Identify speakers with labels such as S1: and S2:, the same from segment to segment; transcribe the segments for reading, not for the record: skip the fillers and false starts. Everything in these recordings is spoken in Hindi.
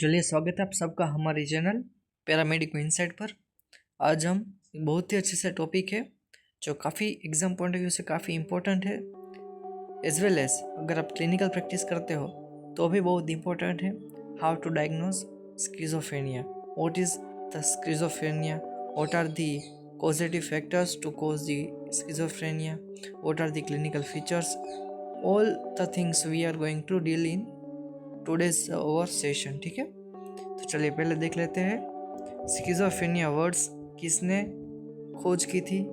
S1: चलिए स्वागत है आप सबका हमारे चैनल पैरामेडिको इनसाइट पर। आज हम बहुत ही अच्छे से टॉपिक है जो काफ़ी एग्जाम पॉइंट ऑफ व्यू से काफ़ी इम्पोर्टेंट है, एज वेल एज अगर आप क्लिनिकल प्रैक्टिस करते हो तो भी बहुत इम्पोर्टेंट है। How to diagnose schizophrenia, what is the schizophrenia, what are the causative factors to cause the schizophrenia, what are the clinical features, all the things we are going to deal in today's our session। ठीक है, तो चलिए पहले देख लेते हैं स्किज़ोफ्रेनिया वर्ड्स किसने खोज की थी,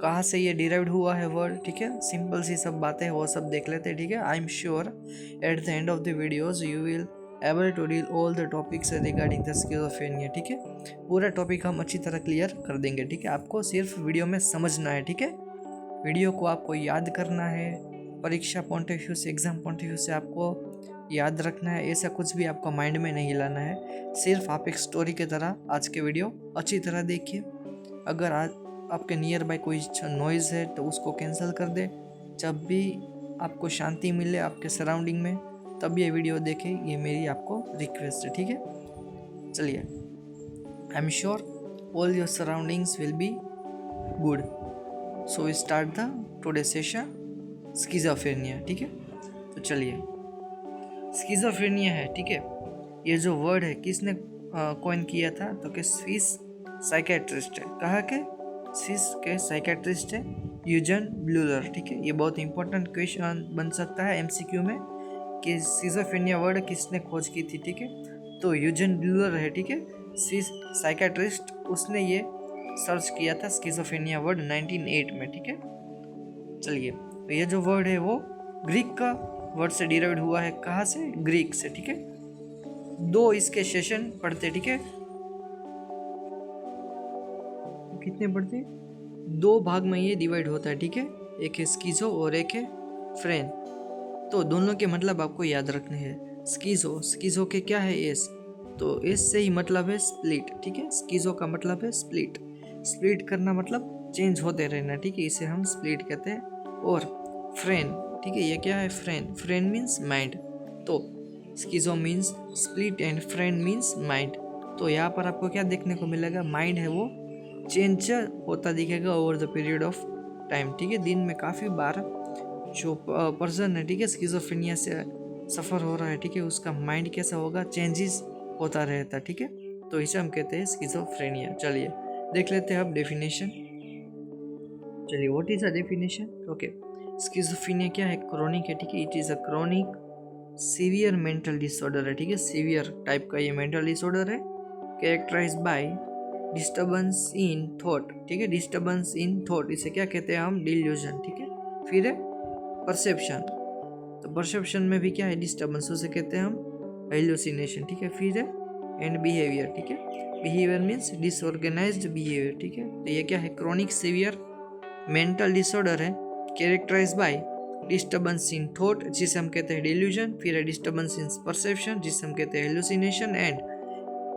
S1: कहाँ से ये डिराइव्ड हुआ है वर्ड। ठीक है, सिंपल सी सब बातें वो सब देख लेते हैं। ठीक है, I am sure at the end of the videos you will able to deal all the topics regarding the schizophrenia. ठीक है, पूरा टॉपिक हम अच्छी तरह क्लियर कर देंगे। ठीक है, आपको सिर्फ वीडियो में समझना है। ठीक है, वीडियो को आपको याद करना है, परीक्षा पॉइंट ऑफ व्यू से, एग्जाम पॉइंट ऑफ व्यू से आपको याद रखना है। ऐसा कुछ भी आपको माइंड में नहीं लाना है, सिर्फ आप एक स्टोरी की तरह आज के वीडियो अच्छी तरह देखिए। अगर आज आपके नियर बाय कोई नॉइज़ है तो उसको कैंसिल कर दे। जब भी आपको शांति मिले आपके सराउंडिंग में तब ये वीडियो देखें, ये मेरी आपको रिक्वेस्ट है। ठीक है, चलिए, I am sure all your surroundings will be good. So we start the today session schizophrenia. ठीक है, तो चलिए, स्किज़ोफ्रेनिया है। ठीक है, ये जो वर्ड है किसने कॉइन किया था, तो कि स्विस साइकेट्रिस्ट है। कहा के स्विस के साइकेट्रिस्ट है यूजन ब्लूलर। ठीक है, ये बहुत इंपॉर्टेंट क्वेश्चन बन सकता है एमसीक्यू में कि स्किज़ोफ्रेनिया वर्ड किसने खोज की थी। ठीक है, तो यूजन ब्लूलर है। ठीक है, स्विस साइकेट्रिस्ट, उसने ये सर्च किया था स्किज़ोफ्रेनिया वर्ड 1908 में। ठीक है, चलिए, तो ये जो वर्ड है वो ग्रीक का वर्ड से डिराइव्ड हुआ है। कहाँ से? ग्रीक से। ठीक है, दो इसके सेशन पढ़ते। ठीक है, कितने पढ़ते? दो भाग में ये डिवाइड होता है। ठीक है, एक है स्किज़ो और एक है फ्रेन। तो दोनों के मतलब आपको याद रखने हैं। स्किज़ो के क्या है? एस, तो एस से ही मतलब है स्प्लिट। ठीक है, स्किज़ो का मतलब है स्प्लिट। स्प्लिट करना मतलब चेंज होते रहना। ठीक है, इसे हम स्प्लिट कहते हैं। और फ्रेन, ठीक है, ये क्या है? फ्रेन। Phren means mind. तो schizo means split and phren means mind. तो यहाँ पर आपको क्या देखने को मिलेगा? माइंड है वो चेंज होता दिखेगा over the period of time. ठीक है, दिन में काफ़ी बार जो पर्सन है, ठीक है, स्किज़ोफ्रेनिया से सफ़र हो रहा है, ठीक है, उसका माइंड कैसा होगा? चेंजेस होता रहता। ठीक है, तो इसे हम कहते हैं स्किज़ोफ्रेनिया। चलिए देख लेते हैं अब डेफिनेशन। चलिए, what is a definition? Okay, schizophrenia क्या है? क्रोनिक है। ठीक है, it is a chronic severe mental disorder है। ठीक है, सीवियर टाइप का ये मेंटल डिसऑर्डर है, characterise by disturbance in thought. ठीक है, डिस्टर्बेंस इन थॉट, इसे क्या कहते हैं हम? डिल्यूजन। ठीक है, फिर है परसेप्शन, तो परसेप्शन में भी क्या है? डिस्टर्बेंस, उसे कहते हैं हम हेलुसिनेशन। ठीक है, फिर है एंड बिहेवियर। ठीक है, बिहेवियर मीन्स डिसऑर्गेनाइज्ड बिहेवियर। ठीक है, तो ये क्या है? क्रोनिक सीवियर मेंटल डिसऑर्डर है, characterise by disturbance in thought, जिसे हम कहते हैं डिल्यूजन, फिर है डिस्टर्बेंस इन परसेप्शन, जिसे हम कहते हैं hallucination, and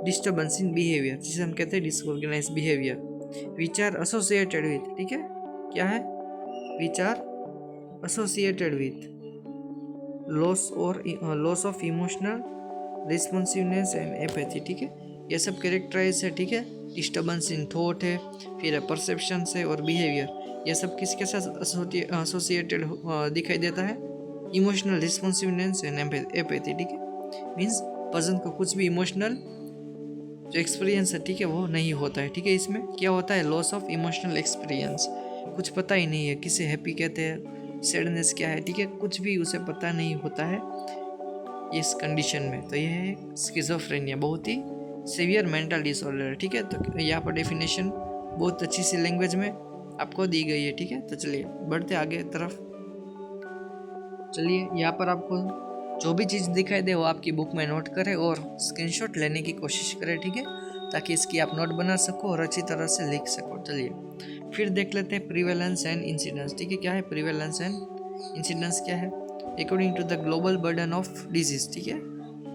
S1: disturbance in behaviour, जिसे हम कहते हैं disorganise behaviour, which are associated with. ठीक है, क्या है? Which are associated with loss of emotional responsiveness and apathy. ठीक है, ये सब कैरेक्टराइज है। ठीक है, डिस्टर्बेंस इन थॉट है, फिर है परसेप्शन से और बिहेवियर, ये सब किसके साथ एसोसिएटेड दिखाई देता है? Emotional responsiveness and apathy. ठीक है, मीन्स पर्सन को कुछ भी इमोशनल जो एक्सपीरियंस है, ठीक है, वो नहीं होता है। ठीक है, इसमें क्या होता है? लॉस ऑफ इमोशनल एक्सपीरियंस, कुछ पता ही नहीं है किसे हैप्पी कहते हैं, सैडनेस क्या है, ठीक है, कुछ भी उसे पता नहीं होता है इस कंडीशन में। तो ये है स्किज़ोफ्रेनिया, बहुत ही सीवियर मेंटल डिसऑर्डर है। ठीक है, तो यहाँ पर डेफिनेशन बहुत अच्छी सी लैंग्वेज में आपको दी गई है। ठीक है, तो चलिए बढ़ते आगे तरफ। चलिए, यहाँ पर आपको जो भी चीज़ दिखाई दे वो आपकी बुक में नोट करें और स्क्रीनशॉट लेने की कोशिश करें। ठीक है, ताकि इसकी आप नोट बना सको और अच्छी तरह से लिख सको। चलिए फिर देख लेते हैं प्रिवेलेंस एंड इंसिडेंस। ठीक है, क्या है प्रिवेलेंस एंड इंसिडेंस? क्या है? According to the global burden of disease. ठीक है,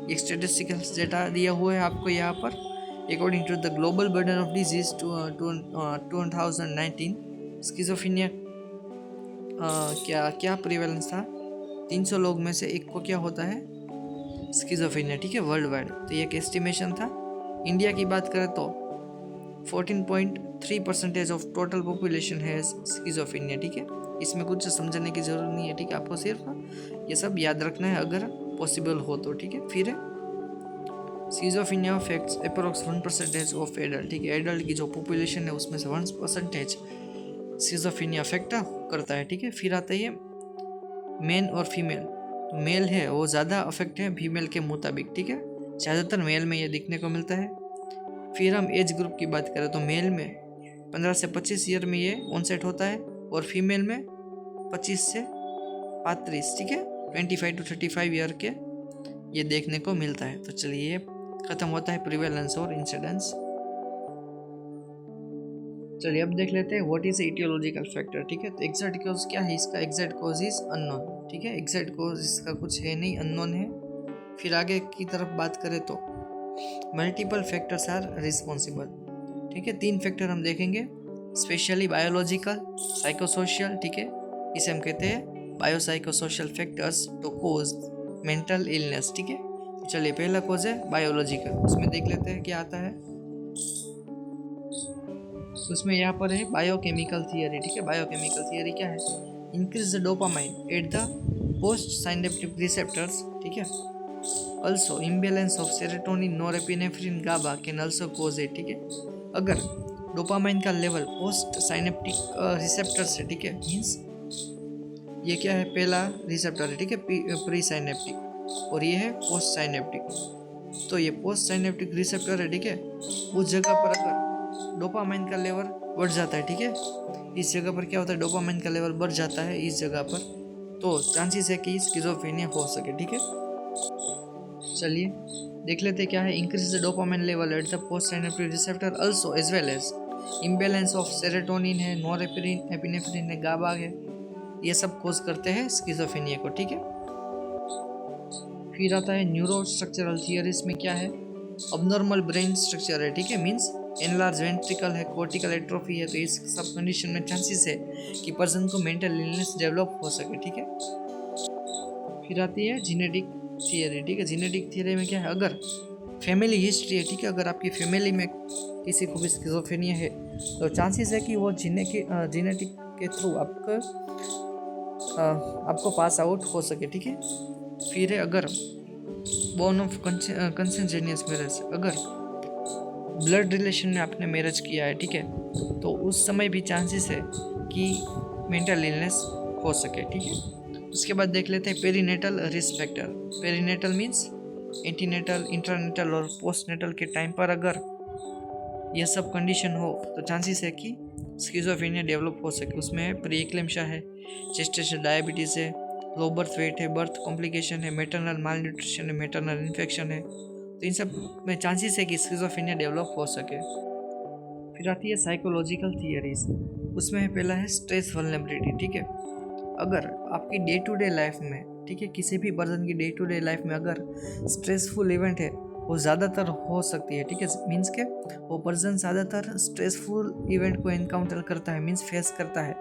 S1: एक स्टेटिस्टिकल डेटा दिया हुआ है आपको यहाँ पर। According to the global burden of disease 2019 schizophrenia क्या क्या प्रिवेलेंस था? 300 लोग में से एक को क्या होता है? स्किज़ोफ्रेनिया, ठीक है, वर्ल्ड वाइड। तो ये एक एस्टिमेशन था। इंडिया की बात करें तो 14.3% ऑफ टोटल पॉपुलेशन है स्किज़ोफ्रेनिया, ठीक है। इसमें कुछ समझने की जरूरत नहीं है, ठीक है, आपको सिर्फ ये सब याद रखना है अगर पॉसिबल हो तो, ठीक है। फिर schizophrenia affects approx 1% of adult, ठीक है, एडल्ट की जो पॉपुलेशन है उसमें से 1% स्किज़ोफ्रेनिया अफेक्ट करता है, ठीक है। फिर आता है मेन और फीमेल। तो मेल है वो ज़्यादा अफेक्ट है फीमेल के मुताबिक, ठीक है, ज़्यादातर मेल में ये दिखने को मिलता है। फिर हम एज ग्रुप की बात करें तो मेल में 15 से 25 ईयर में ये ऑनसेट होता है और फीमेल में 25 से 35, ठीक है, 25 to 35 ईयर के ये देखने को मिलता है। तो चलिए खत्म होता है प्रिवेलेंस और इंसिडेंस। चलिए अब देख लेते हैं व्हाट इज इटियोलॉजिकल फैक्टर, ठीक है। तो एग्जैक्ट कॉज क्या है इसका, एग्जैक्ट कॉज इज अननोन, ठीक है, एग्जैक्ट कॉज इसका कुछ है नहीं, अननोन है। फिर आगे की तरफ बात करें तो मल्टीपल फैक्टर्स आर रिस्पॉन्सिबल, ठीक है। 3 फैक्टर हम देखेंगे, स्पेशली बायोलॉजिकल, साइकोसोशियल, ठीक है, इसे हम कहते हैं biopsychosocial factors to cause mental illness, ठीक है। चलिए पहला कोज है बायोलॉजिकल, उसमें देख लेते हैं क्या आता है। उसमें यहाँ पर है बायोकेमिकल थियरी, ठीक है। बायोकेमिकल थियरी क्या है, increase the dopamine at the post synaptic receptors, ठीक है। Also imbalance of serotonin, norepinephrine, GABA can also cause it, ठीक है। अगर डोपामाइन का लेवल पोस्ट साइनेप्टिक रिसेप्टर से, ठीक है, मीन्स ये क्या है, पहला रिसेप्टर है, ठीक है, प्री साइनेप्टिक, और ये है पोस्ट साइनेप्टिक। तो ये पोस्ट साइनेप्टिक रिसेप्टर है, ठीक है, उस जगह पर अगर डोपामाइन का लेवल बढ़ जाता है, ठीक है, इस जगह पर क्या होता है, डोपामाइन का लेवल बढ़ जाता है इस जगह पर, तो चांसेस है कि स्किज़ोफ्रेनिया हो सके, ठीक है। चलिए देख लेते क्या है, increase the dopamine level at the post synaptic receptor also as well as imbalance of serotonin है, नोरेपिनेफ्रिन, एपिनेफ्रिन है, गाबा है, ये सब कोज करते हैं स्किज़ोफ्रेनिया को, ठीक है। फिर आता है न्यूरो स्ट्रक्चरल थियरीज में क्या है, अबनॉर्मल ब्रेन स्ट्रक्चर है, ठीक है, मीन्स एनलार्ज वेंट्रिकल है, कोर्टिकल एट्रोफी है, तो इस सब कंडीशन में चांसेस है कि पर्सन को मेंटल इलनेस डेवलप हो सके, ठीक है। फिर आती है जीनेटिक थियरी, ठीक है। जीनेटिक थियरी में क्या है, अगर फैमिली हिस्ट्री है, ठीक है, अगर आपकी फैमिली में किसी को भी स्किज़ोफ्रेनिया है तो चांसेस है कि वो जीनेटिक के थ्रू आपको पास आउट हो सके, ठीक है। फिर है अगर बोर्न ऑफ कंसेंजेनियस मैरिज, अगर ब्लड रिलेशन में आपने मैरिज किया है, ठीक है, तो उस समय भी चांसेस है कि मेंटल इलनेस हो सके, ठीक है। उसके बाद देख लेते हैं perinatal risk factor. Perinatal means antenatal, intranatal और पोस्टनेटल के टाइम पर अगर यह सब कंडीशन हो तो चांसेस है कि स्किज़ोफ्रेनिया डेवलप हो सके। उसमें है प्री एक्लेम्शिया है, जेस्टेशन डायबिटीज़ है, लो बर्थ वेट है, बर्थ कॉम्प्लिकेशन है, मैटरनल माल न्यूट्रिशन है, मैटरनल इन्फेक्शन है, तो इन सब में चांसेस है कि स्किज़ोफ्रेनिया डेवलप हो सके। फिर आती है साइकोलॉजिकल थियरीज, उसमें पहला है स्ट्रेस वल्नरेबिलिटी, ठीक है। अगर आपकी डे टू डे लाइफ में, ठीक है, किसी भी पर्सन की डे टू डे लाइफ में अगर स्ट्रेसफुल इवेंट है वो ज़्यादातर हो सकती है, ठीक है, मीन्स के वो पर्सन ज़्यादातर स्ट्रेसफुल इवेंट को इनकाउंटर करता है, मीन्स फेस करता है,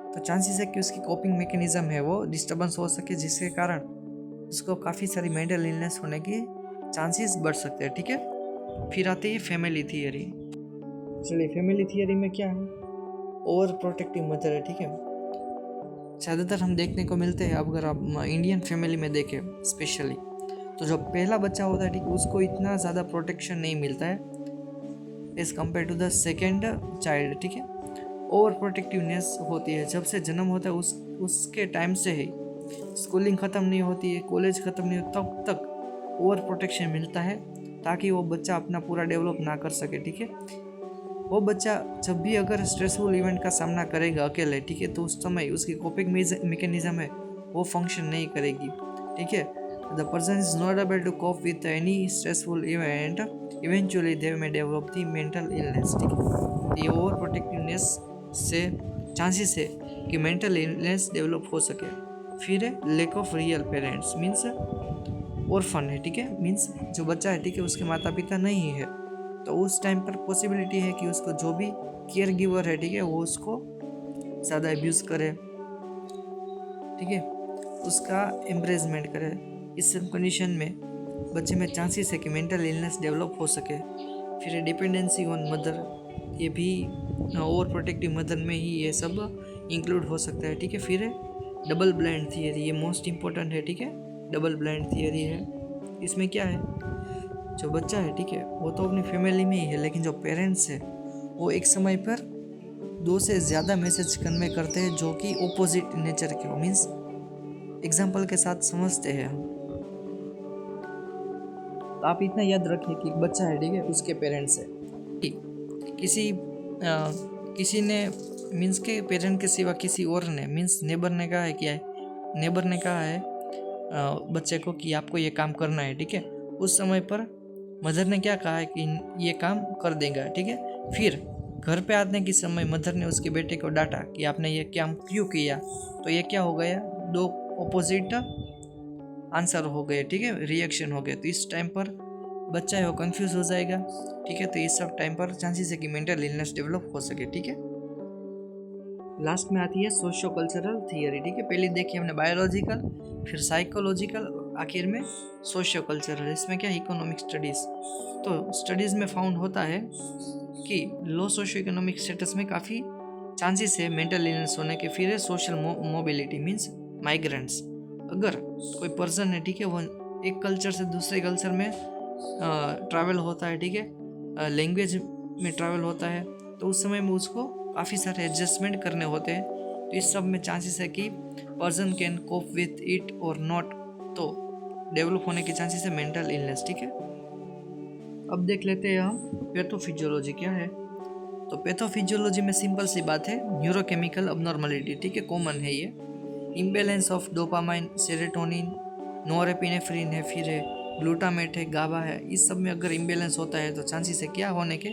S1: तो चांसेस है कि उसकी कोपिंग मैकेनिज्म है वो डिस्टर्बेंस हो सके, जिसके कारण उसको काफ़ी सारी मेंटल इलनेस होने की चांसेस बढ़ सकते हैं, ठीक है। फिर आती है फैमिली थियरी। चलिए फैमिली थियरी में क्या है, ओवर प्रोटेक्टिव मदर है, ठीक है। ज़्यादातर हम देखने को मिलते हैं, अब अगर आप इंडियन फैमिली में देखें स्पेशली, तो जो पहला बच्चा होता है, ठीक है, उसको इतना ज़्यादा प्रोटेक्शन नहीं मिलता है as compare to the second child, ठीक है। ओवर प्रोटेक्टिवनेस होती है जब से जन्म होता है उसके टाइम से ही, स्कूलिंग ख़त्म नहीं होती है, कॉलेज ख़त्म नहीं होता, तब तक ओवर प्रोटेक्शन मिलता है ताकि वो बच्चा अपना पूरा डेवलप ना कर सके, ठीक है। वो बच्चा जब भी अगर स्ट्रेसफुल इवेंट का सामना करेगा अकेले, ठीक है, तो उस समय उसकी कोपिंग मैकेनिज्म है वो फंक्शन नहीं करेगी, ठीक है। The person is not able to cope with any stressful event, eventually they may develop the mental illness, ठीक है। ये ओवर प्रोटेक्टिवनेस से चांसेस है कि मेंटल इलनेस डेवलप हो सके। फिर है lack of real parents, means orphan है, ठीक है, मीन्स जो बच्चा है, ठीक है, उसके माता पिता नहीं है, तो उस टाइम पर पॉसिबिलिटी है कि उसको जो भी केयर गिवर है, ठीक है, वो उसको ज़्यादा अब्यूज़ करे, ठीक है, उसका एम्ब्रेसमेंट करे। इस सब कंडीशन में बच्चे में चांसेस है कि मेंटल इलनेस डेवलप हो सके। फिर है डिपेंडेंसी ऑन मदर, ये भी ओवर प्रोटेक्टिव मदर में ही ये सब इंक्लूड हो सकता है, ठीक है। फिर है डबल ब्लाइंड थियरी, ये मोस्ट इम्पोर्टेंट है, ठीक है। डबल ब्लाइंड थियरी है, इसमें क्या है, जो बच्चा है, ठीक है, वो तो अपनी फैमिली में ही है, लेकिन जो पेरेंट्स है वो एक समय पर 2 से ज़्यादा मैसेज कन्वे करते हैं जो कि ओपोजिट नेचर के हो। मीन्स एग्जाम्पल के साथ समझते हैं हम। तो आप इतना याद रखें कि एक बच्चा है, ठीक है, उसके पेरेंट्स है, ठीक, किसी ने मीन्स के पेरेंट के सिवा किसी और ने, मीन्स नेबर ने कहा है, क्या है, नेबर ने कहा है बच्चे को कि आपको ये काम करना है, ठीक है। उस समय पर मदर ने क्या कहा है कि ये काम कर देगा, ठीक है। फिर घर पे आने के समय मदर ने उसके बेटे को डांटा कि आपने ये काम क्यों किया, तो ये क्या हो गया, 2 ऑपोजिट आंसर हो गए, ठीक है, रिएक्शन हो गए। तो इस टाइम पर बच्चा है वो कंफ्यूज हो जाएगा, ठीक है। तो इस सब टाइम पर चांसेस है कि मेंटल इलनेस डेवलप हो सके, ठीक है। लास्ट में आती है सोशियो कल्चरल थियरी, ठीक है। पहले देखिए हमने बायोलॉजिकल, फिर साइकोलॉजिकल, आखिर में सोशियो कल्चरल। इसमें क्या, इकोनॉमिक स्टडीज़। तो स्टडीज़ में फाउंड होता है कि लो सोशियो इकोनॉमिक स्टेटस में काफ़ी चांसेस है मेंटल इलनेस होने के। फिर है सोशल मोबिलिटी, मीन्स माइग्रेंट्स। अगर कोई पर्सन है, ठीक है, वो एक कल्चर से दूसरे कल्चर में ट्रैवल होता है, ठीक है, लैंग्वेज में ट्रैवल होता है, तो उस समय में उसको काफ़ी सारे एडजस्टमेंट करने होते हैं। तो इस सब में चांसेस है कि person can cope with it और नॉट, तो डेवलप होने के चांसेस है मेंटल इलनेस, ठीक है। अब देख लेते हैं हम पैथोफिजियोलॉजी क्या है। तो पैथोफिजियोलॉजी में सिंपल सी बात है, न्यूरोकेमिकल अबनॉर्मलिटी, ठीक है, कॉमन है ये। Imbalance of dopamine, serotonin, norepinephrine है, फिर है ग्लूटामेट है, गाबा है, इस सब में अगर इम्बैलेंस होता है तो चांसेस है क्या होने के,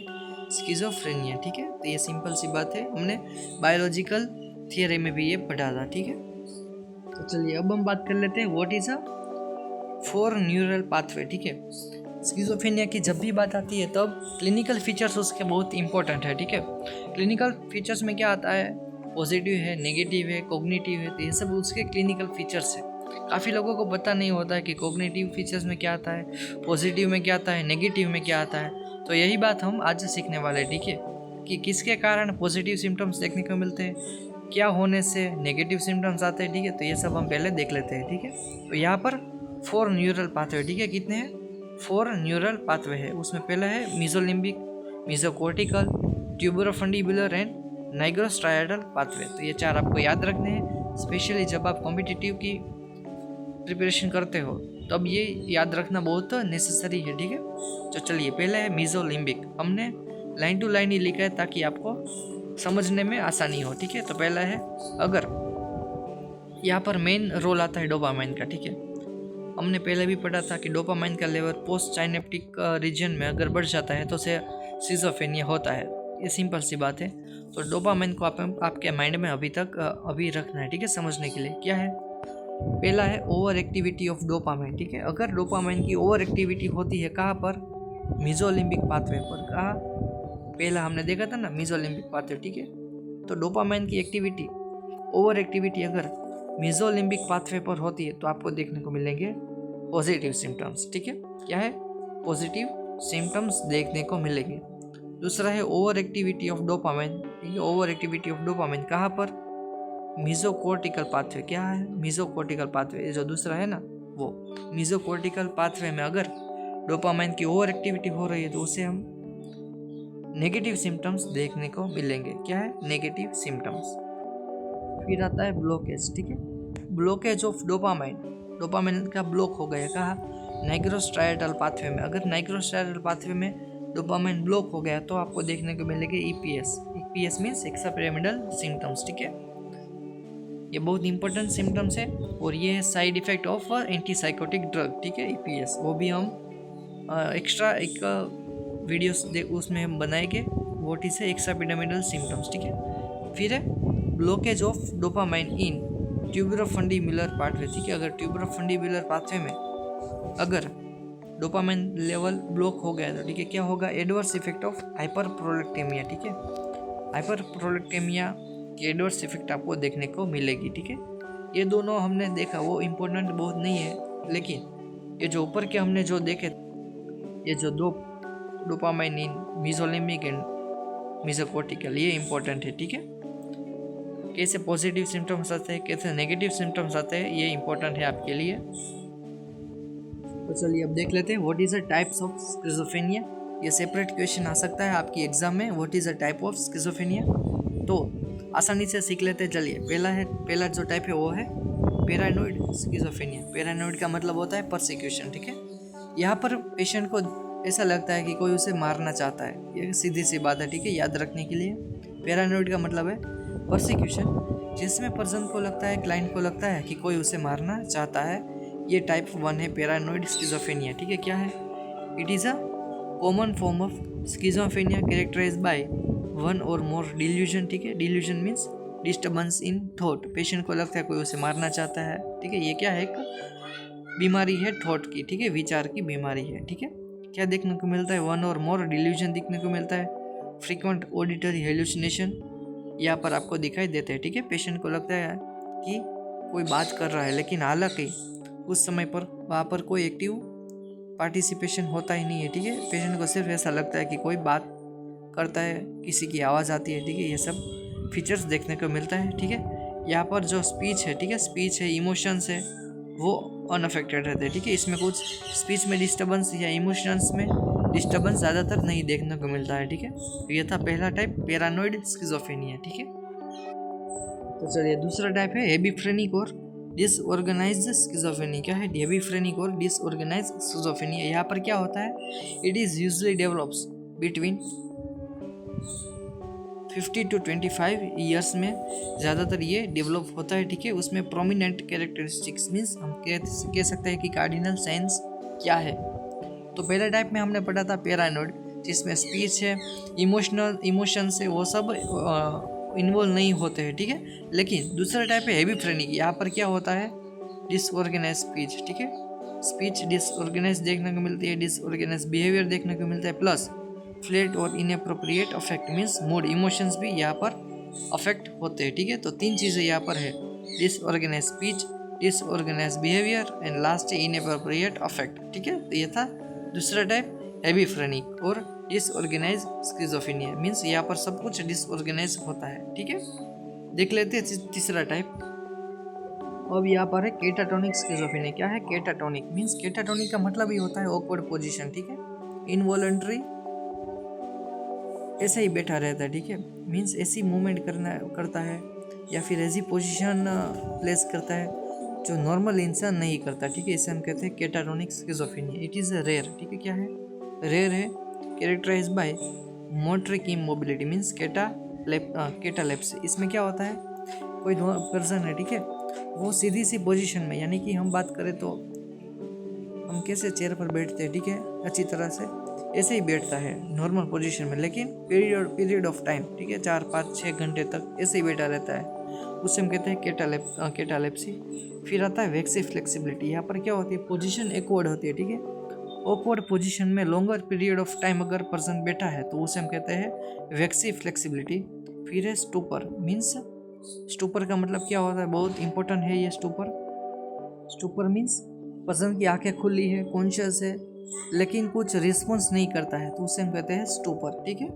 S1: स्किज़ोफ्रेनिया, ठीक है। तो ये सिंपल सी बात है, हमने बायोलॉजिकल थियरी में भी ये पढ़ा था, ठीक है। तो चलिए अब हम बात कर लेते हैं what is a 4 neural pathway, ठीक है। स्किज़ोफ्रेनिया की जब भी बात आती है तब क्लिनिकल फीचर्स उसके बहुत इंपॉर्टेंट है, ठीक है। क्लिनिकल फीचर्स में क्या आता है, पॉजिटिव है, नेगेटिव है, कोग्निटिव है, तो ये सब उसके क्लिनिकल फीचर्स है। काफ़ी लोगों को पता नहीं होता है कि कोग्निटिव फीचर्स में क्या आता है, पॉजिटिव में क्या आता है, नेगेटिव में क्या आता है। तो यही बात हम आज सीखने वाले हैं, ठीक है, कि किसके कारण पॉजिटिव सिम्टम्स देखने को मिलते हैं, क्या होने से नेगेटिव सिम्टम्स आते हैं, ठीक है। तो ये सब हम पहले देख लेते हैं, ठीक है। तो यहाँ पर 4 न्यूरल पाथवे, ठीक है, कितने हैं, 4 न्यूरल पाथवे है। उसमें पहला है मीजोलिम्बिक, मीजोकॉर्टिकल, ट्यूबरोफंडिबुलर एंड नाइग्रोस्ट्राइडल पाथवे। तो ये 4 आपको याद रखने हैं, स्पेशली जब आप कॉम्पिटिटिव की प्रिपरेशन करते हो तब ये याद रखना बहुत नेसेसरी है, ठीक है। तो चलिए पहले है मीजोलिम्बिक, हमने लाइन टू लाइन ही लिखा है ताकि आपको समझने में आसानी हो, ठीक है। तो पहला है, अगर यहाँ पर मेन रोल आता है डोपामाइन का, ठीक है। हमने पहले भी पढ़ा था कि डोपामाइन का लेवल पोस्ट साइनेप्टिक रीजन में अगर बढ़ जाता है तो उसे सिजोफ्रेनिया होता है, ये सिंपल सी बात है। तो डोपामाइन को आपके माइंड में अभी रखना है, ठीक है, समझने के लिए। क्या है, पहला है ओवर एक्टिविटी ऑफ डोपामाइन, ठीक है। अगर डोपामाइन की ओवर एक्टिविटी होती है कहाँ पर, मीजोलिम्बिक पाथवे पर। कहाँ, पहला हमने देखा था ना, मीजोलिम्बिक पाथवे, ठीक है। तो डोपामाइन की एक्टिविटी, ओवर एक्टिविटी अगर मीजोलिम्बिक पाथवे पर होती है तो आपको देखने को मिलेंगे पॉजिटिव सिम्टम्स, ठीक है। क्या है, पॉजिटिव सिम्टम्स देखने को मिलेंगे। दूसरा है ओवर एक्टिविटी ऑफ डोपामाइन, ठीक है। ओवर एक्टिविटी ऑफ डोपामाइन कहाँ पर, मीजोकॉर्टिकल पाथवे। क्या है, मीजोकॉर्टिकल पाथवे, जो दूसरा है ना वो मीजोकॉर्टिकल पाथवे में अगर डोपामाइन की ओवर एक्टिविटी हो रही है तो उसे हम नेगेटिव सिम्टम्स देखने को मिलेंगे। क्या है, नेगेटिव सिम्टम्स। फिर आता है ब्लॉकेज, ठीक है। ब्लॉकेज ऑफ डोपामाइन, डोपामाइन का ब्लॉक हो गया कहाँ, नाइग्रोस्ट्राइडल पाथवे में। अगर नाइग्रोस्ट्राइडल पाथवे में डोपामाइन ब्लॉक हो गया तो आपको देखने को मिलेंगे ईपीएस। ईपीएस मीन्स एक्स्ट्रापिरामिडल सिम्टम्स, ठीक है। ये बहुत इंपॉर्टेंट सिम्टम्स है और ये है side effect of antipsychotic drug, ठीक है, ईपीएस। वो भी हम एक्स्ट्रा एक वीडियोस उसमें हम बनाएंगे, व्हाट इज एक्स्ट्रापिरामिडल सिम्टम्स, ठीक है। फिर है blockage of dopamine in tuberoinfundibular pathway, ठीक है। अगर ट्यूबरोफंडिबुलर पाथवे में अगर डोपामाइन लेवल ब्लॉक हो गया तो, ठीक है, क्या होगा, एडवर्स इफेक्ट ऑफ हाइपरप्रोलेक्टेमिया, ठीक है। हाइपरप्रोलेक्टेमिया की एडवर्स इफेक्ट आपको देखने को मिलेगी, ठीक है। ये दोनों हमने देखा, वो इम्पोर्टेंट बहुत नहीं है, लेकिन ये जो ऊपर के हमने जो देखे, ये जो दो डोपामाइन, मेसोलिम्बिक एंड मेसोकोर्टिकल, ये इंपॉर्टेंट है। ठीक है, कैसे पॉजिटिव सिम्टम्स आते हैं, कैसे नेगेटिव सिम्टम्स आते हैं, ये इंपॉर्टेंट है आपके लिए। तो चलिए अब देख लेते हैं what is the types of schizophrenia. ये सेपरेट क्वेश्चन आ सकता है आपकी एग्जाम में, what is the type of schizophrenia, तो आसानी से सीख लेते हैं। चलिए पहला जो टाइप है वो है पैरानोइड स्किज़ोफ्रेनिया। पैरानोइड का मतलब होता है परसिक्यूशन। ठीक है, यहाँ पर पेशेंट को ऐसा लगता है कि कोई उसे मारना चाहता है, ये सीधी सी बात है। ठीक है, याद रखने के लिए पैरानोइड का मतलब है परसिक्यूशन, जिसमें पर्सन को लगता है, क्लाइंट को लगता है कि कोई उसे मारना चाहता है। ये टाइप 1 है पैरानोइड स्किज़ोफ्रेनिया। ठीक है, क्या है? It is a common form of schizophrenia characterised by one और मोर डिल्यूजन। ठीक है, delusion means disturbance in thought. Patient को लगता है कोई उसे मारना चाहता है। ठीक है, ये क्या है? एक बीमारी है थॉट की। ठीक है, विचार की बीमारी है। ठीक है, क्या देखने को मिलता है? वन और मोर डिल्यूजन देखने को मिलता है। फ्रीक्वेंट ऑडिटरी हेलुसिनेशन यहाँ पर आपको दिखाई देते हैं। ठीक है, पेशेंट को लगता है कि कोई बात कर रहा है, लेकिन हालांकि उस समय पर वहाँ पर कोई एक्टिव पार्टिसिपेशन होता ही नहीं है। ठीक है, पेशेंट को सिर्फ ऐसा लगता है कि कोई बात करता है, किसी की आवाज़ आती है। ठीक है, ये सब फीचर्स देखने को मिलता है। ठीक है, यहाँ पर जो स्पीच है, ठीक है, स्पीच है, इमोशंस है, वो अनअफेक्टेड रहते हैं। ठीक है, इसमें कुछ स्पीच में डिस्टर्बेंस या इमोशंस में डिस्टर्बेंस ज़्यादातर नहीं देखने को मिलता है। ठीक है, तो ये था पहला टाइप पैरानोइड स्किज़ोफ्रेनिया। ठीक है, तो चलिए दूसरा टाइप है हेबिफ्रेनिक और डिसऑर्गेनाइज्ड स्किज़ोफ्रेनिया। क्या है? हेबिफ्रेनिक और डिसऑर्गेनाइज्ड स्किज़ोफ्रेनिया। यहाँ पर क्या होता है? It is usually develops between 50 to 25 years में ज़्यादातर ये डेवलप होता है। ठीक है, उसमें प्रोमिनेंट कैरेक्टरिस्टिक्स मीन्स हम कह सकते हैं कि कार्डिनल साइंस क्या है। तो पहले टाइप में हमने पढ़ा था पैरानोइड, जिसमें स्पीच है, इमोशंस है, वो सब इन्वॉल्व नहीं होते हैं। ठीक है, लेकिन दूसरा टाइप है हेबिफ्रेनिक। यहाँ पर क्या होता है? Disorganise speech. ठीक है, स्पीच डिसऑर्गेनाइज देखने को मिलती है, डिसऑर्गेनाइज बिहेवियर देखने को मिलता है, प्लस फ्लैट और inappropriate affect means mood, emotions भी यहाँ पर अफेक्ट होते हैं। ठीक है, तो तीन चीज़ें यहाँ पर है, disorganise speech, disorganise behaviour and last inappropriate affect. ठीक है, तो ये था दूसरा टाइप हेबिफ्रेनिक और डिसऑर्गेनाइज स्किज़ोफ्रेनिया मीन्स यहाँ पर सब कुछ डिसऑर्गेनाइज होता है। ठीक है, देख लेते हैं तीसरा टाइप। अब यहाँ पर है केटाटोनिक स्किज़ोफ्रेनिया। क्या है? केटाटोनिक मीन्स, केटाटोनिक का मतलब ही होता है ऑकवर्ड पोजीशन। ठीक है, इनवॉलंटरी, ऐसे ही बैठा रहता है। ठीक है, मीन्स ऐसी मूवमेंट करता है या फिर ऐसी पोजीशन प्लेस करता है जो नॉर्मल इंसान नहीं करता। ठीक है, इसे हम कहते हैं catatonic schizophrenia. It is rare. ठीक है, क्या है? रेयर है, characterise by motoric immobility means catalepsy. इसमें क्या होता है? कोई पर्सन है, ठीक है, वो सीधी सी पोजीशन में, यानी कि हम बात करें तो हम कैसे चेयर पर बैठते हैं, ठीक है, अच्छी तरह से ऐसे ही बैठता है नॉर्मल पोजीशन में, लेकिन पीरियड ऑफ टाइम, ठीक है, 4, 5, 6 घंटे तक ऐसे ही बैठा रहता है, उससे हम कहते हैं केटालेप्सी। फिर आता है वैक्सी फ्लेक्सिबिलिटी। यहाँ पर क्या होती है? पोजीशन एक्वर्ड होती है। ठीक है, ऑकवर्ड पोजीशन में लॉन्गर पीरियड ऑफ टाइम अगर पर्सन बैठा है तो उसे हम कहते हैं वैक्सी फ्लेक्सिबिलिटी। फिर है स्टूपर मीन्स, स्टूपर का मतलब क्या होता है? बहुत इंपॉर्टेंट है ये स्टूपर। स्टूपर मीन्स पर्सन की आंखें खुली है, कॉन्शियस है, लेकिन कुछ रिस्पॉन्स नहीं करता है, तो उसे हम कहते हैं स्टूपर। ठीक है,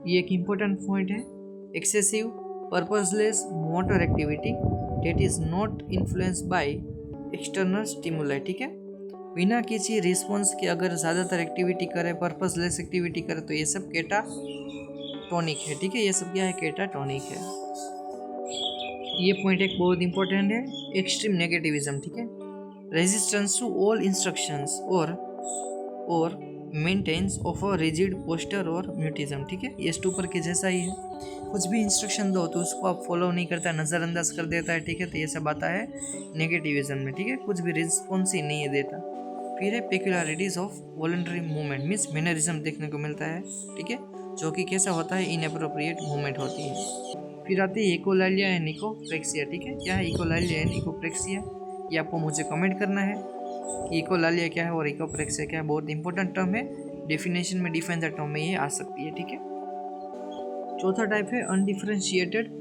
S1: ये एक इम्पोर्टेंट पॉइंट है। Excessive purposeless motor activity that is not influenced by external stimuli. ठीक है, बिना किसी रिस्पॉन्स के अगर ज़्यादातर एक्टिविटी करे, पर्पसलेस एक्टिविटी करे, तो ये सब केटाटोनिक है। ठीक है, ये सब क्या है? केटाटोनिक है। ये पॉइंट एक बहुत इंपॉर्टेंट है। Extreme negativism. ठीक है, रेजिस्टेंस टू ऑल इंस्ट्रक्शंस और maintenance of a rigid posture और म्यूटिज्म। ठीक है, ये स्टूपर के जैसा ही है, कुछ भी इंस्ट्रक्शन दो तो उसको आप फॉलो नहीं करता, नज़रअंदाज कर देता है। ठीक है, तो ये सब आता है नेगेटिविज्म में। ठीक है, कुछ भी रिस्पॉन्स ही नहीं है देता। फिर है peculiarities of voluntary movement means mannerism देखने को मिलता है। ठीक है, जो कि कैसा होता है? इनअप्रोप्रिएट मूवमेंट होती है। फिर आती है इकोलालिया एंड इकोप्रेक्सिया। ठीक है, क्या है इकोलालिया एंड इकोप्रेक्सिया? ये आपको मुझे कमेंट करना है कि इकोलालिया क्या है और इकोप्रेक्सिया क्या है। बहुत इंपॉर्टेंट टर्म है, डेफिनेशन में डिफाइन द टर्म में ये आ सकती है। ठीक है, चौथा टाइप है अनडिफरेंशिएटेड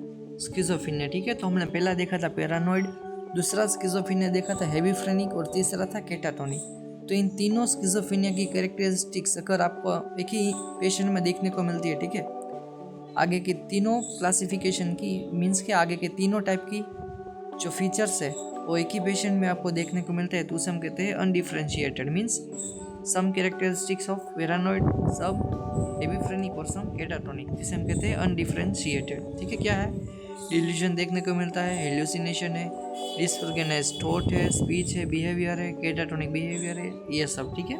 S1: स्किज़ोफ्रेनिया। ठीक है, तो हमने पहला देखा था पैरानोइड, दूसरा स्किज़ोफ्रेनिया देखा था हेबीफ्रेनिक और तीसरा था केटाटोनिक। तो इन तीनों स्किज़ोफ्रेनिया की कैरेक्टरिस्टिक्स अगर आपको एक ही पेशेंट में देखने को मिलती है, ठीक है, आगे की तीनों क्लासिफिकेशन की मीन्स के आगे के तीनों टाइप की जो फीचर्स है वो एक ही पेशेंट में आपको देखने को मिलते हैं, तो उसे हम कहते हैं undifferentiated. Means some characteristics of paranoid, सब हेबीफ्रेनिक और सम केटाटोनिक, जिसे हम कहते हैं अनडिफरेंशिएटेड। ठीक है, क्या है, डिल्यूजन देखने को मिलता है, हेल्यूसिनेशन है, डिसऑर्गेनाइज थॉट है, स्पीच है, बिहेवियर है, केटाटोनिक बिहेवियर है, ये सब। ठीक है,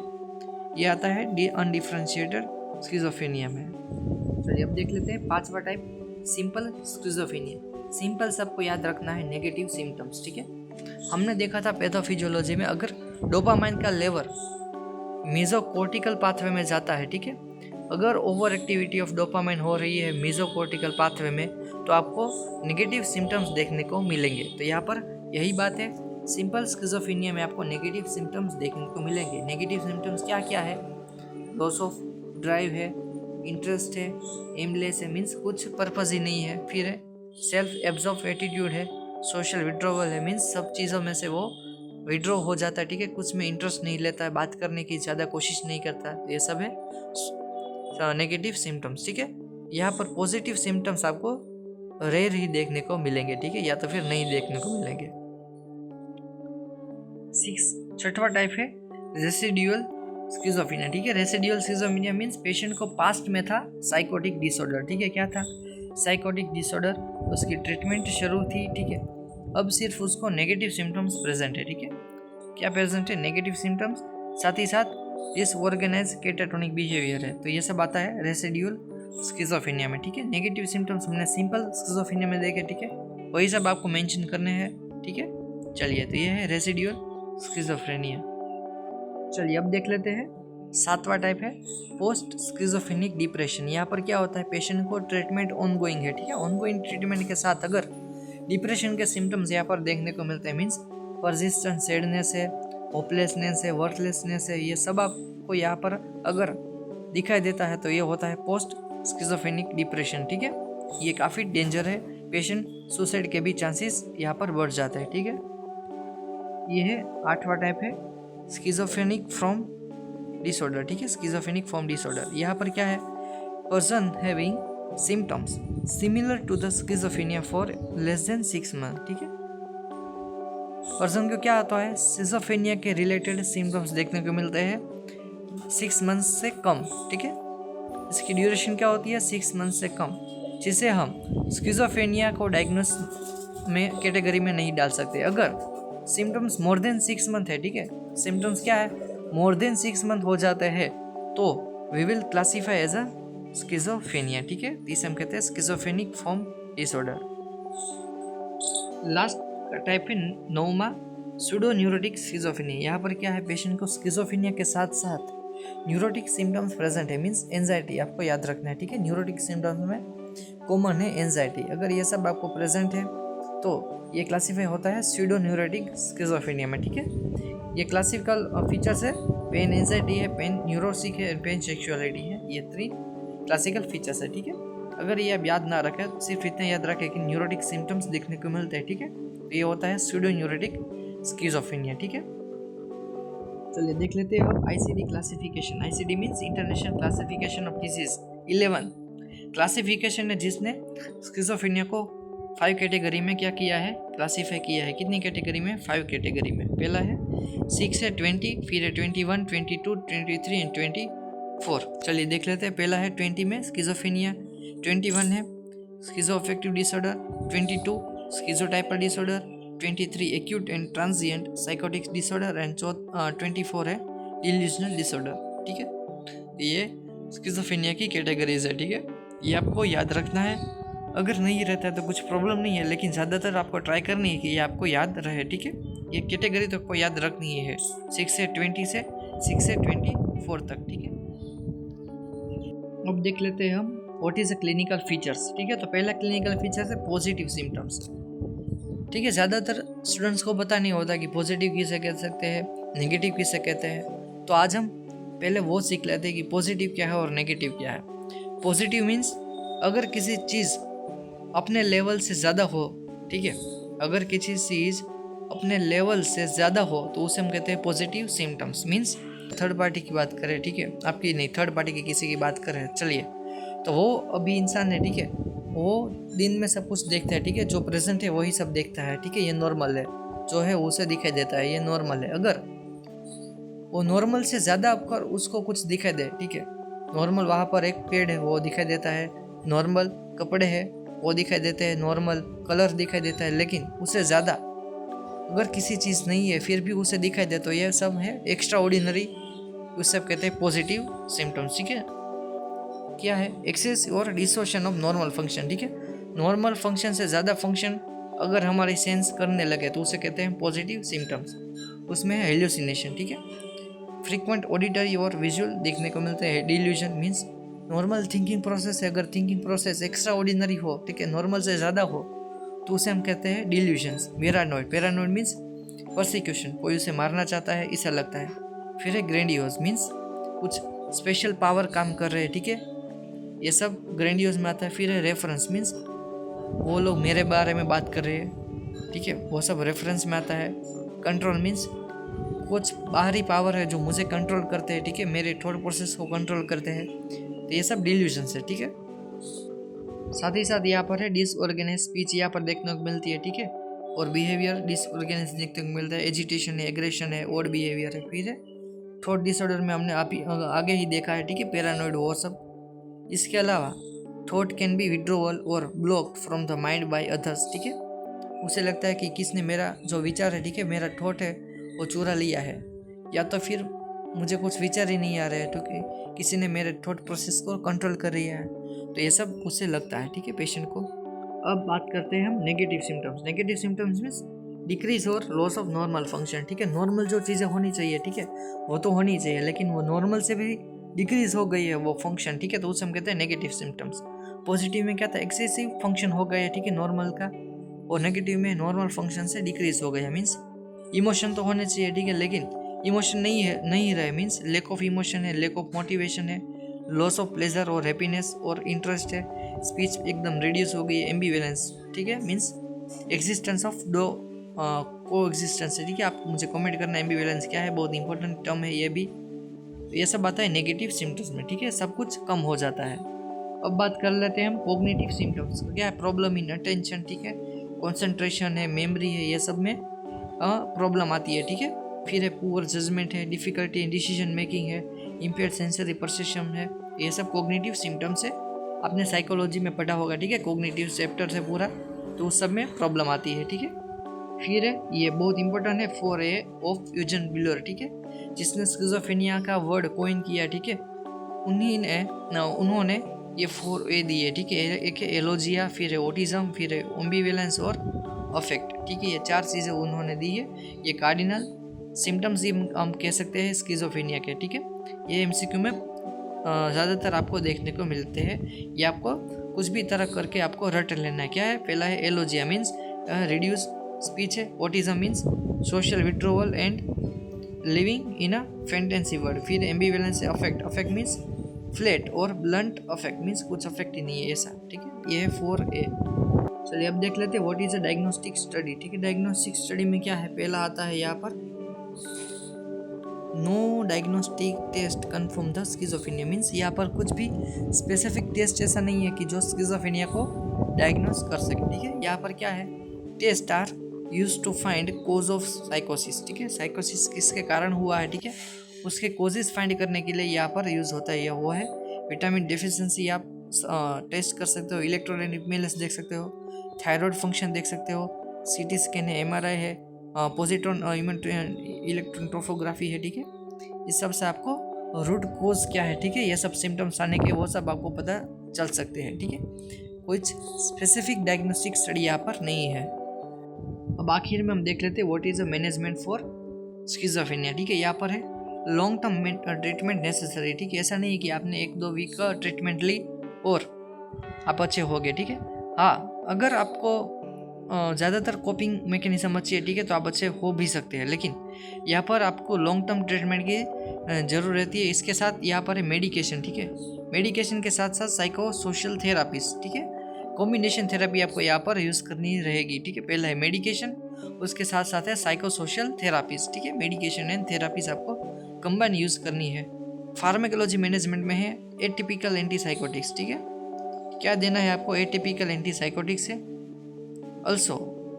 S1: ये आता है अनडिफरेंशिएटेड स्किज़ोफ्रेनिया में। चलिए अब देख लेते हैं पांचवा टाइप, सिंपल स्किज़ोफ्रेनिया। सिंपल सबको याद रखना है, नेगेटिव सिम्टम्स। ठीक है, हमने देखा था पैथोफिजियोलॉजी में अगर डोपामाइन का लेवल मेसोकॉर्टिकल पाथवे में जाता है, ठीक है, अगर ओवर एक्टिविटी ऑफ डोपामाइन हो रही है मेसोकॉर्टिकल पाथवे में, तो आपको नेगेटिव सिम्टम्स देखने को मिलेंगे। तो यहाँ पर यही बात है, सिंपल स्किज़ोफ्रेनिया में आपको नेगेटिव सिम्टम्स देखने को मिलेंगे। नेगेटिव सिम्टम्स क्या क्या है, लॉस ऑफ ड्राइव है, इंटरेस्ट है, एमलेस है, मीन्स कुछ पर्पज ही नहीं है, फिर है सेल्फ एब्जॉर्ब एटीट्यूड है, सोशल विड्रॉवल है, मीन्स सब चीज़ों में से वो विड्रॉ हो जाता है। ठीक है, कुछ में इंटरेस्ट नहीं लेता है, बात करने की ज़्यादा कोशिश नहीं करता, तो ये सब है नेगेटिव सिम्टम्स। ठीक है, यहाँ पर पॉजिटिव सिम्टम्स आपको रेयर ही देखने को मिलेंगे, ठीक है, या तो फिर नहीं देखने को मिलेंगे। छठवा टाइप है रेसिड्यूअल स्किज़ोफ्रेनिया। ठीक है, रेसिड्यूअल स्किज़ोफ्रेनिया मीन्स पेशेंट को पास्ट में था साइकोटिक डिसऑर्डर। ठीक है, क्या था, साइकोटिक डिसऑर्डर, उसकी ट्रीटमेंट शुरू थी। ठीक है, अब सिर्फ उसको नेगेटिव सिम्टम्स प्रेजेंट है। ठीक है, क्या प्रेजेंट है, नेगेटिव सिम्टम्स, साथ ही साथ डिसऑर्गेनाइज केटाटोनिक बिहेवियर है। तो ये सब आता है रेसिड्यूअल स्किज़ोफ्रेनिया में। ठीक है, नेगेटिव सिम्टम्स हमने सिंपल स्किज़ोफ्रेनिया में देखे। ठीक है, वही सब आपको मेंशन करने हैं। ठीक है, चलिए, तो ये है रेसिड्यूअल स्किज़ोफ्रेनिया। चलिए अब देख लेते हैं सातवां टाइप है पोस्ट स्किज़ोफ्रेनिक डिप्रेशन। यहाँ पर क्या होता है, पेशेंट को ट्रीटमेंट ऑनगोइंग है। ठीक है, ऑनगोइंग ट्रीटमेंट के साथ अगर डिप्रेशन के सिम्टम्स यहाँ पर देखने को मिलते हैं, मीन्स परसिस्टेंट सैडनेस है, होपलेसनेस है, वर्थलेसनेस है, ये सब आपको यहाँ पर अगर दिखाई देता है तो ये होता है पोस्ट स्किज़ोफ्रेनिक डिप्रेशन। ठीक है, ये काफ़ी डेंजर है, पेशेंट सुसाइड के भी चांसेस यहाँ पर बढ़ जाते हैं। ठीक है, ये है आठवां टाइप है स्किज़ोफ्रेनिक फ्रॉम डिसऑर्डर। ठीक है, स्किज़ोफ्रेनिक फ्रॉम डिसऑर्डर, यहाँ पर क्या है, person having symptoms similar to the schizophrenia for less than 6 month. ठीक है, पर्सन को क्या आता है, स्किज़ोफ्रेनिया के रिलेटेड सिम्टम्स देखने को मिलते हैं 6 मंथ से कम। ठीक है, इसकी ड्यूरेशन क्या होती है, 6 मंथ से कम, जिसे हम स्किज़ोफ्रेनिया को डायग्नोस में कैटेगरी में नहीं डाल सकते। अगर सिम्टम्स मोर देन 6 मंथ है, ठीक है, सिम्टम्स क्या है, मोर देन 6 मंथ हो जाते हैं, तो we will classify as a schizophrenia. ठीक है, इसे हम कहते हैं schizophrenic from disorder. Last type है नौमा सूडो न्यूरोटिक स्किज़ोफ्रेनिया। यहाँ पर क्या है, पेशेंट को स्किज़ोफ्रेनिया के साथ साथ न्यूरोटिक सिम्टम्स प्रेजेंट है, मीन्स एंजाइटी आपको याद रखना है। ठीक है, न्यूरोटिक सिम्टम्स में कॉमन है एंजाइटी, अगर ये सब आपको प्रेजेंट है तो ये क्लासीफाई होता है सूडो न्यूरोटिक स्किज़ोफ्रेनिया में। ठीक है, ये क्लासिकल फीचर्स है, पेन एंजाइटी है, पेन न्यूरोसिक है, पेन सेक्सुअलिटी है, ये 3 क्लासिकल फीचर्स है। ठीक है, अगर ये आप याद ना रखें, सिर्फ इतना याद रखें कि न्यूरोटिक सिम्टम्स देखने को मिलते हैं। ठीक है, तो ये होता है सूडो न्यूरोटिक स्किज़ोफ्रेनिया। ठीक है, चलिए देख लेते हैं अब ICD classification. ICD means international classification of disease 11 classification है, जिसने स्किज़ोफ्रेनिया को 5 कैटेगरी में क्या किया है, क्लासीफाई किया है। कितनी कैटेगरी में, 5 कैटेगरी में। पहला है 6 है 20, फिर है 21, 22, 23 एंड 24। चलिए देख लेते हैं। पहला है 20 में स्किज़ोफ्रेनिया, 21 है schizoaffective disorder, 22 schizotypal disorder, 23 acute and transient psychotic disorder and 24 है डिल्यूजनल डिसऑर्डर। ठीक है, ये स्किज़ोफ्रेनिया की कैटेगरीज है। ठीक है, ये आपको याद रखना है, अगर नहीं रहता है तो कुछ प्रॉब्लम नहीं है, लेकिन ज़्यादातर आपको ट्राई करनी है कि ये आपको याद रहे। ठीक है, ये कैटेगरी तो आपको याद रखनी है 6 से 24 तक। ठीक है, अब देख लेते हैं हम what is the clinical features. ठीक है, तो पहला क्लिनिकल फीचर्स है पॉजिटिव सिम्टम्स। ठीक है, ज़्यादातर स्टूडेंट्स को पता नहीं होता कि पॉजिटिव किसे कह सकते हैं, नेगेटिव किसे कहते हैं। तो आज हम पहले वो सीख लेते हैं कि पॉजिटिव क्या है और नेगेटिव क्या है। पॉजिटिव मीन्स अगर किसी चीज़ अपने लेवल से ज़्यादा हो, ठीक है, अगर किसी चीज़ अपने लेवल से ज़्यादा हो तो उसे हम कहते हैं positive symptoms. Means third party की बात करें, ठीक है, आपकी नहीं, थर्ड पार्टी की किसी की बात करें, चलिए, तो वो अभी इंसान है, ठीक है, वो दिन में सब कुछ देखता है, ठीक है, जो प्रेजेंट है वही सब देखता है, ठीक है, ये नॉर्मल है, जो है उसे दिखाई देता है, ये नॉर्मल है। अगर वो नॉर्मल से ज़्यादा आपको उसको कुछ दिखाई दे, ठीक है, नॉर्मल वहाँ पर एक पेड़ है वो दिखाई देता है, नॉर्मल कपड़े हैं वो दिखाई देते हैं, नॉर्मल कलर दिखाई देता है, लेकिन उससे ज़्यादा अगर किसी चीज़ नहीं है फिर भी उसे दिखाई दे तो यह सब है एक्स्ट्रा ऑर्डिनरी, उस सब कहते हैं पॉजिटिव सिम्टम्स, ठीक है। क्या है? एक्सेस और डिसोशन ऑफ नॉर्मल फंक्शन, ठीक है, नॉर्मल फंक्शन से ज़्यादा फंक्शन अगर हमारे सेंस करने लगे तो उसे कहते हैं पॉजिटिव सिम्टम्स। उसमें है हेल्यूसिनेशन, ठीक है, फ्रीक्वेंट ऑडिटरी और विजुअल देखने को मिलते हैं। Delusion means normal thinking process है, अगर थिंकिंग प्रोसेस एक्स्ट्रा ऑर्डिनरी हो, ठीक है, नॉर्मल से ज़्यादा हो तो उसे हम कहते हैं delusions. Paranoid, paranoid means persecution, कोई उसे मारना चाहता है ऐसा लगता है। फिर है ग्रैंडियोज मीन्स कुछ स्पेशल पावर काम कर रहे हैं, ठीक है, ये सब ग्रैंडियोज में आता है। फिर है रेफरेंस मीन्स वो लोग मेरे बारे में बात कर रहे हैं, ठीक है, वो सब रेफरेंस में आता है। कंट्रोल मीन्स कुछ बाहरी पावर है जो मुझे कंट्रोल करते हैं, ठीक है, मेरे थॉट प्रोसेस को कंट्रोल करते हैं, तो ये सब डिल्यूजन्स है, ठीक है। साथ ही साथ यहाँ पर है डिसऑर्गेनाइज स्पीच, यहाँ पर देखने को मिलती है, ठीक है, और बिहेवियर डिसऑर्गेनाइज देखने को मिलता है, एजिटेशन है, एग्रेशन है, ऑड बिहेवियर है। फिर है थॉट डिसऑर्डर में हमने आगे ही देखा है, ठीक है, पैरानॉइड वो सब। इसके अलावा थॉट कैन बी विड्रोवल और blocked from the mind by others, ठीक है, उसे लगता है कि किसने मेरा जो विचार है, ठीक है, मेरा थॉट है वो चुरा लिया है, या तो फिर मुझे कुछ विचार ही नहीं आ रहे हैं, तो किसी ने मेरे थॉट प्रोसेस को कंट्रोल कर लिया है, तो ये सब उसे लगता है, ठीक है, पेशेंट को। अब बात करते हैं हम negative symptoms. Negative symptoms means decrease और लॉस ऑफ नॉर्मल फंक्शन, ठीक है, नॉर्मल जो चीज़ें होनी चाहिए, ठीक है, वो तो होनी चाहिए, लेकिन वो नॉर्मल से भी डिक्रीज हो गई है वो फंक्शन, ठीक है, तो उसे हम कहते हैं नेगेटिव सिम्टम्स। पॉजिटिव में क्या था? एक्सेसिव फंक्शन हो गया है, ठीक है, नॉर्मल का, और नेगेटिव में नॉर्मल फंक्शन से डिक्रीज हो गया। मीन्स इमोशन तो होने चाहिए, ठीक है, लेकिन इमोशन नहीं है, नहीं रहे, मीन्स लैक ऑफ इमोशन है, लैक ऑफ मोटिवेशन है, लॉस ऑफ प्लेजर और हैप्पीनेस और इंटरेस्ट है, स्पीच एकदम रिड्यूस हो गई है, एम्बिवेलेंस, ठीक है, मीन्स एग्जिस्टेंस ऑफ दो को एग्जिस्टेंस है, ठीक है, आप मुझे कमेंट करना एम्बिवेलेंस क्या है, बहुत इंपॉर्टेंट टर्म है ये भी। ये सब आता है नेगेटिव सिम्टम्स में, ठीक है, सब कुछ कम हो जाता है। अब बात कर लेते हैं हम कॉग्निटिव सिम्टम्स, क्या है? प्रॉब्लम इन अटेंशन, ठीक है, कंसंट्रेशन है, मेमोरी है, ये सब में प्रॉब्लम आती है, ठीक है। फिर है पुअर जजमेंट है, डिफिकल्टी इन डिसीजन मेकिंग है, इम्पेयर्ड सेंसरी परसेप्शन है, ये सब कॉग्निटिव सिम्टम्स है। आपने साइकोलॉजी में पढ़ा होगा, ठीक है, कॉग्निटिव चैप्टर से पूरा, तो उस सब में प्रॉब्लम आती है, ठीक है। फिर है ये बहुत इंपॉर्टेंट है, 4A ऑफ यूजन बिलर, ठीक है, जिसने स्किज़ोफ्रेनिया का वर्ड कोइन किया, ठीक है, उन्होंने ये 4A दिए, ठीक है, एक है एलोजिया, फिर है ऑटिज्म, फिर है एम्बिवेलेंस और अफेक्ट, ठीक है, ये 4 चीज़ें उन्होंने दी है। ये कार्डिनल सिम्टम्स ही हम कह सकते हैं स्किज़ोफ्रेनिया के, ठीक है। ये MCQ में ज़्यादातर आपको देखने को मिलते हैं। ये आपको कुछ भी तरह करके आपको रट लेना है। क्या है? पहला है एलोजिया मीन्स रिड्यूस स्पीच है, autism means social withdrawal and living in a fantasy world. फिर एम्बिवेलेंस है अफेक्ट, अफेक्ट मीन्स फ्लैट और ब्लंट अफेक्ट मीन्स कुछ अफेक्ट ही नहीं है ऐसा, ठीक है। ये है 4A। चलिए अब देख लेते हैं what is a diagnostic study, ठीक है। डायग्नोस्टिक स्टडी में क्या है? पहला आता है यहाँ पर no diagnostic test confirm the schizophrenia means यहाँ पर कुछ भी स्पेसिफिक टेस्ट ऐसा नहीं है कि जो स्किज़ोफ्रेनिया को डायग्नोस कर सके, ठीक है। यहाँ पर क्या है? Test are use to find cause of साइकोसिस, ठीक है। साइकोसिस किसके कारण हुआ है, ठीक है, उसके कोजेस फाइंड करने के लिए यहाँ पर यूज़ होता है। यह वो है विटामिन डेफिशिएंसी, आप टेस्ट कर सकते हो, इलेक्ट्रोनिक देख सकते हो, थायराइड फंक्शन देख सकते हो, CT स्कैन है, MRI है, पॉजिट्रॉन इलेक्ट्रॉन ट्रोफोग्राफी है, ठीक है। इस सब से आपको रूट कोज क्या है, ठीक है, ये सब सिम्टम्स आने के वो सब आपको पता चल सकते हैं, ठीक है। कुछ स्पेसिफिक डायग्नोस्टिक स्टडी यहाँ पर नहीं है। अब आखिर में हम देख लेते हैं what is a management for schizophrenia, ठीक है। यहाँ पर है लॉन्ग टर्म ट्रीटमेंट नेसेसरी, ठीक है। ऐसा नहीं है कि आपने 1-2 वीक का ट्रीटमेंट ली और आप अच्छे हो गए, ठीक है। हाँ, अगर आपको ज़्यादातर कोपिंग मैकेनिज्म अच्छी है, ठीक है, तो आप अच्छे हो भी सकते हैं, लेकिन यहाँ पर आपको लॉन्ग टर्म ट्रीटमेंट की ज़रूरत रहती है। इसके साथ यहाँ पर है मेडिकेशन, ठीक है। मेडिकेशन के साथ साथ साइको सोशल थेरापीज, ठीक है, कॉम्बिनेशन थेरेपी आपको यहाँ पर यूज़ करनी रहेगी, ठीक है। पहला है मेडिकेशन उसके साथ साथ है साइको सोशल थेरापीज, ठीक है। मेडिकेशन एंड थेरापीज आपको कंबाइन यूज़ करनी है। फार्मेकोलॉजी मैनेजमेंट में है एटिपिकल एंटीसाइकोटिक्स, ठीक है। क्या देना है आपको एटिपिकल एंटीसाइकोटिक्स से। ऑल्सो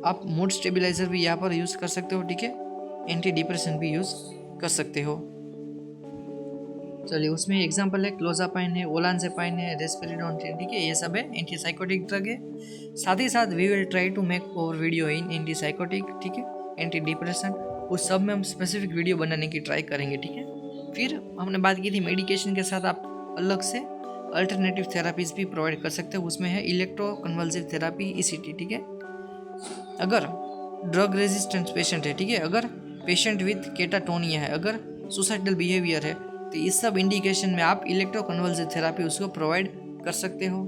S1: आप मूड स्टेबिलाइजर भी यहाँ पर यूज़ कर सकते हो, ठीक है। एंटी डिप्रेशन भी यूज़ कर सकते हो। चलिए उसमें एग्जांपल है क्लोजापाइन है, ओलानज़ेपाइन है, रेस्पेरिडोन, ठीक है। ये सब है एंटीसाइकोटिक ड्रग है। साथ ही साथ we will try to make और वीडियो इन एंटीसाइकोटिक, ठीक है, एंटी डिप्रेशन, उस सब में हम स्पेसिफिक वीडियो बनाने की ट्राई करेंगे, ठीक है। फिर हमने बात की थी मेडिकेशन के साथ आप अलग से अल्टरनेटिव थेरापीज भी प्रोवाइड कर सकते हो। उसमें है इलेक्ट्रो कन्वल्सिव थेरापी, ECT, ठीक है। अगर ड्रग रेजिस्टेंस पेशेंट है, ठीक है, अगर पेशेंट विथ केटाटोनिया है, अगर सुसाइडल बिहेवियर है, तो इस सब इंडिकेशन में आप इलेक्ट्रो कन्वल्सिव थेरापी उसको प्रोवाइड कर सकते हो।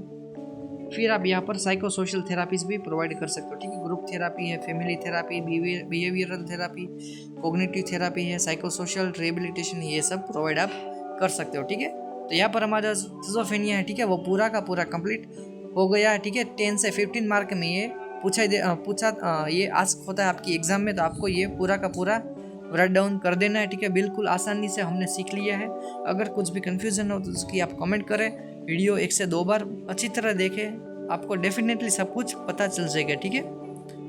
S1: फिर आप यहाँ पर साइको सोशल थेरापीज भी प्रोवाइड कर सकते हो, ठीक है। ग्रुप थेरापी है, family therapy, behavioural therapy, cognitive therapy है, साइको सोशल रिहेबिलिटेशन, ये सब प्रोवाइड आप कर सकते हो, ठीक है। तो यहाँ पर हमारा स्किज़ोफ्रेनिया है, ठीक है, वो पूरा का पूरा कंप्लीट हो गया है, ठीक है। 10 से 15 मार्क में ये ये आस्क होता है आपकी एग्जाम में, तो आपको ये पूरा का पूरा राइट डाउन कर देना है, ठीक है। बिल्कुल आसानी से हमने सीख लिया है। अगर कुछ भी कन्फ्यूजन हो तो उसकी आप कमेंट करें, वीडियो 1 से 2 बार अच्छी तरह देखें, आपको डेफिनेटली सब कुछ पता चल जाएगा, ठीक है।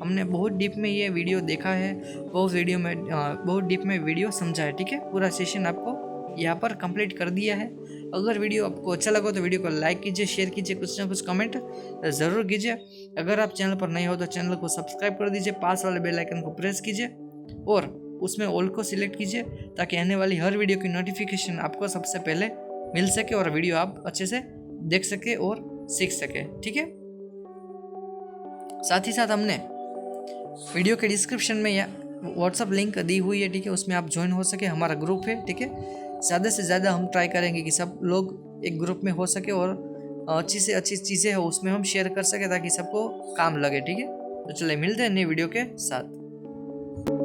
S1: हमने बहुत डीप में ये वीडियो देखा है, बहुत डीप में वीडियो समझा है, ठीक है। पूरा सेशन आपको यहाँ पर कंप्लीट कर दिया है। अगर वीडियो आपको अच्छा लगा तो वीडियो को लाइक कीजिए, शेयर कीजिए, कुछ ना कुछ कमेंट ज़रूर कीजिए। अगर आप चैनल पर नए हो तो चैनल को सब्सक्राइब कर दीजिए, पास वाले बेल आइकन को प्रेस कीजिए और उसमें ऑल को सिलेक्ट कीजिए, ताकि आने वाली हर वीडियो की नोटिफिकेशन आपको सबसे पहले मिल सके और वीडियो आप अच्छे से देख सके और सीख सके, ठीक है। साथ ही साथ हमने वीडियो के डिस्क्रिप्शन में या व्हाट्सअप लिंक दी हुई है, ठीक है, उसमें आप ज्वाइन हो सके। हमारा ग्रुप है, ठीक है। ज़्यादा से ज़्यादा हम ट्राई करेंगे कि सब लोग एक ग्रुप में हो सके और अच्छी से अच्छी चीज़ें हो उसमें हम शेयर कर सके, ताकि सबको काम लगे, ठीक है। तो चलिए मिलते हैं नई वीडियो के साथ।